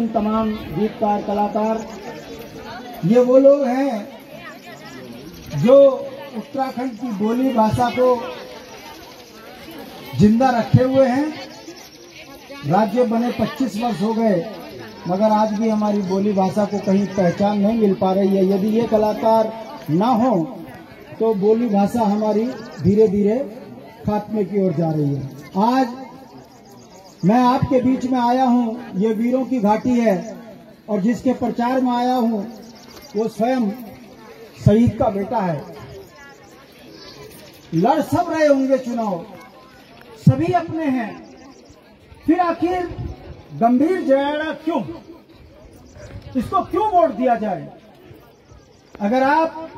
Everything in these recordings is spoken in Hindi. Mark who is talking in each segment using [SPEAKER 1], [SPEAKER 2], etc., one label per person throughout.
[SPEAKER 1] इन तमाम गीतकार कलाकार, ये वो लोग हैं जो उत्तराखंड की बोली भाषा को जिंदा रखे हुए हैं। राज्य बने 25 वर्ष हो गए, मगर आज भी हमारी बोली भाषा को कहीं पहचान नहीं मिल पा रही है। यदि ये कलाकार ना हो तो बोली भाषा हमारी धीरे धीरे खात्मे की ओर जा रही है। आज मैं आपके बीच में आया हूं, ये वीरों की घाटी है, और जिसके प्रचार में आया हूं वो स्वयं शहीद का बेटा है। लड़ सब रहे होंगे चुनाव, सभी अपने हैं, फिर आखिर गंभीर जयाड़ा क्यों? इसको क्यों वोट दिया जाए? अगर आप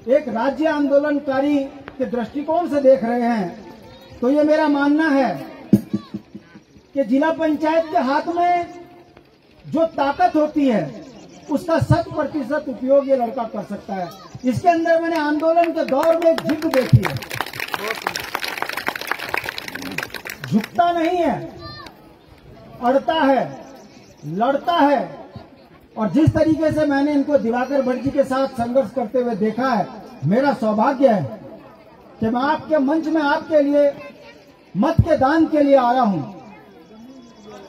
[SPEAKER 1] एक राज्य आंदोलनकारी के दृष्टिकोण से देख रहे हैं तो ये मेरा मानना है कि जिला पंचायत के हाथ में जो ताकत होती है उसका 100% उपयोग ये लड़का कर सकता है। इसके अंदर मैंने आंदोलन के दौर में जिद देखी है, झुकता नहीं है, अड़ता है, लड़ता है। और जिस तरीके से मैंने इनको दिवाकर भट्ट जी के साथ संघर्ष करते हुए देखा है, मेरा सौभाग्य है कि मैं आपके मंच में आपके लिए मत के दान के लिए आया हूं।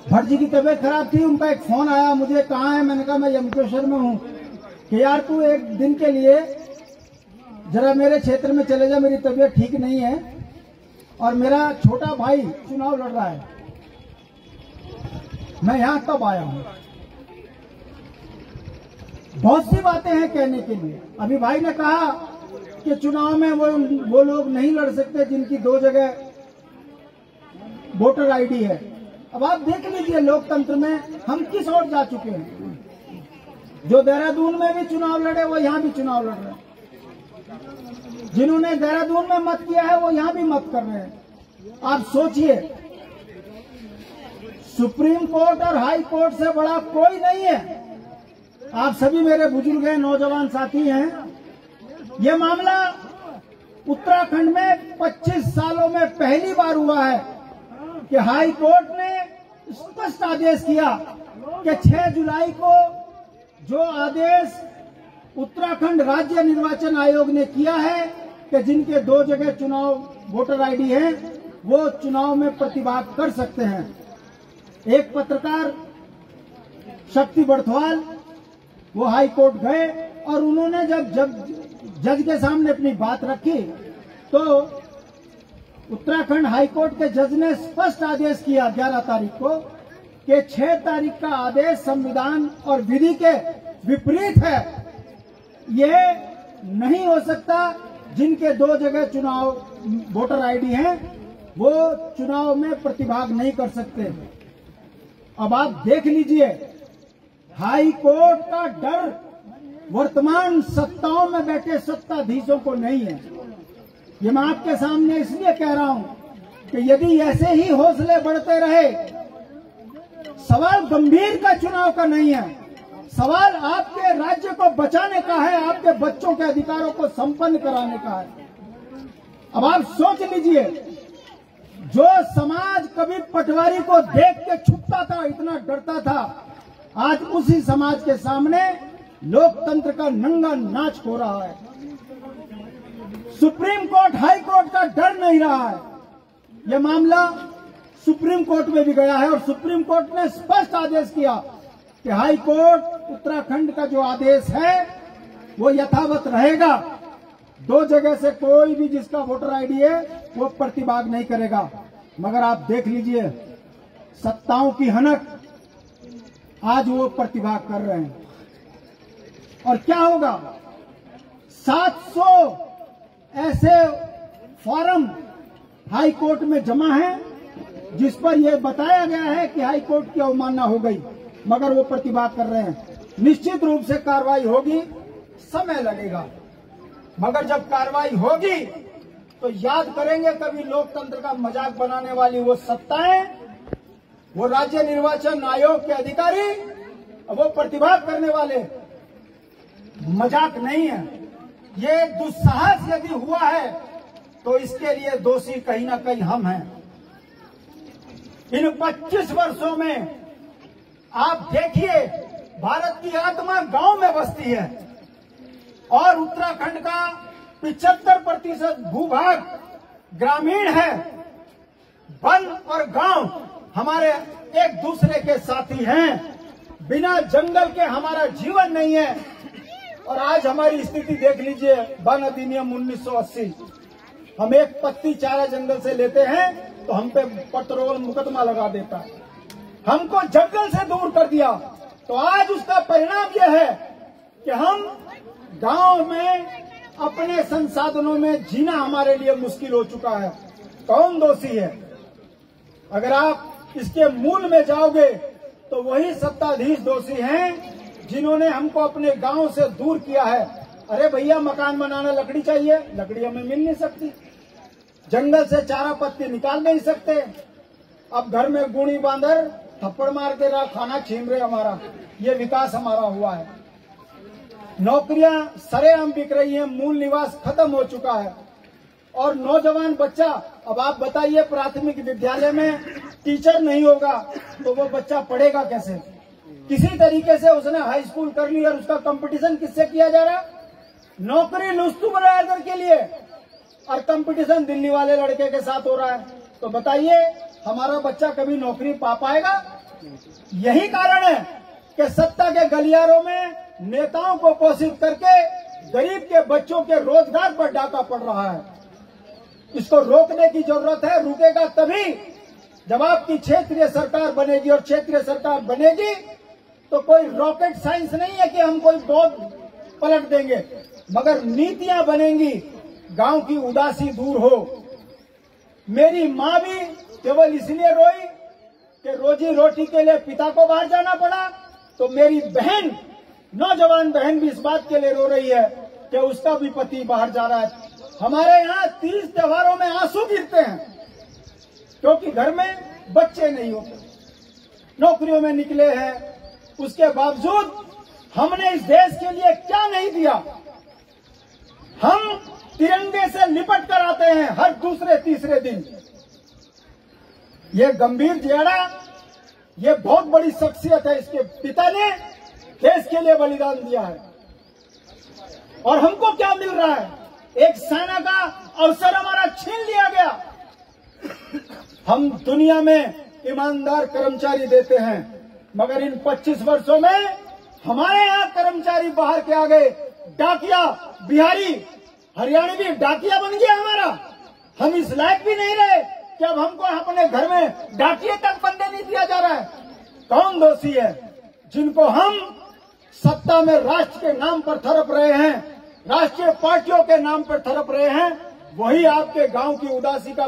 [SPEAKER 1] भट्ट जी की तबीयत खराब थी, उनका एक फोन आया मुझे, कहाँ है? मैंने कहा मैं यमकेश्वर में हूं। कि यार तू एक दिन के लिए जरा मेरे क्षेत्र में चले जा, मेरी तबीयत ठीक नहीं है और मेरा छोटा भाई चुनाव लड़ रहा है। मैं यहां कब आया हूं? बहुत सी बातें हैं कहने के लिए। अभी भाई ने कहा कि चुनाव में वो लोग नहीं लड़ सकते जिनकी 2 जगह वोटर आईडी है। अब आप देख लीजिए लोकतंत्र में हम किस ओर जा चुके हैं। जो देहरादून में भी चुनाव लड़े वो यहां भी चुनाव लड़ रहे हैं। जिन्होंने देहरादून में मत किया है वो यहां भी मत कर रहे हैं। आप सोचिए, सुप्रीम कोर्ट और हाई कोर्ट से बड़ा कोई नहीं है। आप सभी मेरे बुजुर्ग हैं, नौजवान साथी हैं। ये मामला उत्तराखंड में 25 सालों में पहली बार हुआ है कि हाई कोर्ट ने स्पष्ट आदेश किया कि 6 जुलाई को जो आदेश उत्तराखंड राज्य निर्वाचन आयोग ने किया है कि जिनके 2 जगह चुनाव वोटर आईडी है वो चुनाव में प्रतिभाग कर सकते हैं। एक पत्रकार शक्ति बर्थवाल वो हाई कोर्ट गए और उन्होंने जब जज के सामने अपनी बात रखी तो उत्तराखंड हाई कोर्ट के जज ने स्पष्ट आदेश किया 11 तारीख को कि 6 तारीख का आदेश संविधान और विधि के विपरीत है। ये नहीं हो सकता। जिनके 2 जगह चुनाव वोटर आईडी है वो चुनाव में प्रतिभाग नहीं कर सकते। अब आप देख लीजिए, हाई कोर्ट का डर वर्तमान सत्ताओं में बैठे सत्ताधीशों को नहीं है। ये मैं आपके सामने इसलिए कह रहा हूं कि यदि ऐसे ही हौसले बढ़ते रहे, सवाल गंभीर का चुनाव का नहीं है, सवाल आपके राज्य को बचाने का है, आपके बच्चों के अधिकारों को संपन्न कराने का है। अब आप सोच लीजिए, जो समाज कभी पटवारी को देख के छुपता था, इतना डरता था, आज उसी समाज के सामने लोकतंत्र का नंगा नाच हो रहा है। सुप्रीम कोर्ट हाई कोर्ट का डर नहीं रहा है। यह मामला सुप्रीम कोर्ट में भी गया है और सुप्रीम कोर्ट ने स्पष्ट आदेश किया कि हाई कोर्ट उत्तराखंड का जो आदेश है वो यथावत रहेगा। 2 जगह से कोई भी जिसका वोटर आईडी है वो प्रतिभाग नहीं करेगा। मगर आप देख लीजिए, सत्ताओं की हनक, आज वो प्रतिभाग कर रहे हैं। और क्या होगा? 700 ऐसे फॉर्म हाई कोर्ट में जमा हैं जिस पर यह बताया गया है कि हाई कोर्ट की अवमानना हो गई, मगर वो प्रतिभाग कर रहे हैं। निश्चित रूप से कार्रवाई होगी, समय लगेगा, मगर जब कार्रवाई होगी तो याद करेंगे कभी लोकतंत्र का मजाक बनाने वाली वो सत्ताएं, वो राज्य निर्वाचन आयोग के अधिकारी, वो प्रतिभाग करने वाले मजाक नहीं है। ये दुस्साहस यदि हुआ है तो इसके लिए दोषी कहीं ना कहीं हम हैं। इन 25 वर्षों में आप देखिए, भारत की आत्मा गांव में बसती है और उत्तराखंड का 75% भूभाग ग्रामीण है। वन और गांव हमारे एक दूसरे के साथी हैं। बिना जंगल के हमारा जीवन नहीं है। और आज हमारी स्थिति देख लीजिए, वन अधिनियम 1980, हम एक पत्ती चारा जंगल से लेते हैं तो हम पे पेट्रोल मुकदमा लगा देता है। हमको जंगल से दूर कर दिया। तो आज उसका परिणाम यह है कि हम गांव में अपने संसाधनों में जीना हमारे लिए मुश्किल हो चुका है। कौन दोषी है? अगर आप इसके मूल में जाओगे तो वही सत्ताधीश दोषी हैं जिन्होंने हमको अपने गांव से दूर किया है। अरे भैया, मकान बनाना लकड़ी चाहिए, लकड़ी हमें मिल नहीं सकती। जंगल से चारा पत्ती निकाल नहीं सकते। अब घर में गुणी बांदर थप्पड़ मार के खाना छीन रहे हमारा। ये विकास हमारा हुआ है। नौकरियां सरेआम बिक रही हैं, मूल निवास खत्म हो चुका है। और नौजवान बच्चा, अब आप बताइए, प्राथमिक विद्यालय में टीचर नहीं होगा तो वो बच्चा पढ़ेगा कैसे? किसी तरीके से उसने हाई स्कूल कर ली और उसका कंपटीशन किससे किया जा रहा है? नौकरी लुस्तु बराबर के लिए, और कंपटीशन दिल्ली वाले लड़के के साथ हो रहा है। तो बताइए, हमारा बच्चा कभी नौकरी पा पाएगा? यही कारण है कि सत्ता के गलियारों में नेताओं को पोषित करके गरीब के बच्चों के रोजगार पर डाका पड़ रहा है। इसको रोकने की जरूरत है। रुकेगा तभी जब आपकी क्षेत्रीय सरकार बनेगी। और क्षेत्रीय सरकार बनेगी तो कोई रॉकेट साइंस नहीं है कि हम कोई बॉम्ब पलट देंगे, मगर नीतियां बनेंगी, गांव की उदासी दूर हो। मेरी माँ भी केवल इसलिए रोई कि रोजी रोटी के लिए पिता को बाहर जाना पड़ा, तो मेरी बहन, नौजवान बहन भी इस बात के लिए रो रही है कि उसका भी पति बाहर जा रहा है। हमारे यहाँ 30 त्योहारों में आंसू गिरते हैं क्योंकि घर में बच्चे नहीं होते, नौकरियों में निकले हैं। उसके बावजूद हमने इस देश के लिए क्या नहीं दिया। हम तिरंगे से लिपट कर आते हैं हर दूसरे तीसरे दिन। ये गंभीर जियाड़ा, ये बहुत बड़ी शख्सियत है। इसके पिता ने देश के लिए बलिदान दिया है और हमको क्या मिल रहा है? एक सेना का अवसर हमारा छीन लिया गया। हम दुनिया में ईमानदार कर्मचारी देते हैं, मगर इन 25 वर्षों में हमारे यहाँ कर्मचारी बाहर के आ गए। डाकिया, बिहारी, हरियाणवी डाकिया बन गया हमारा। हम इस लायक भी नहीं रहे कि अब हमको अपने घर में डाकिये तक बनने नहीं दिया जा रहा है। कौन दोषी है? जिनको हम सत्ता में राष्ट्र के नाम पर थरप रहे हैं, राष्ट्रीय पार्टियों के नाम पर थरप रहे हैं, वही आपके गांव की उदासी का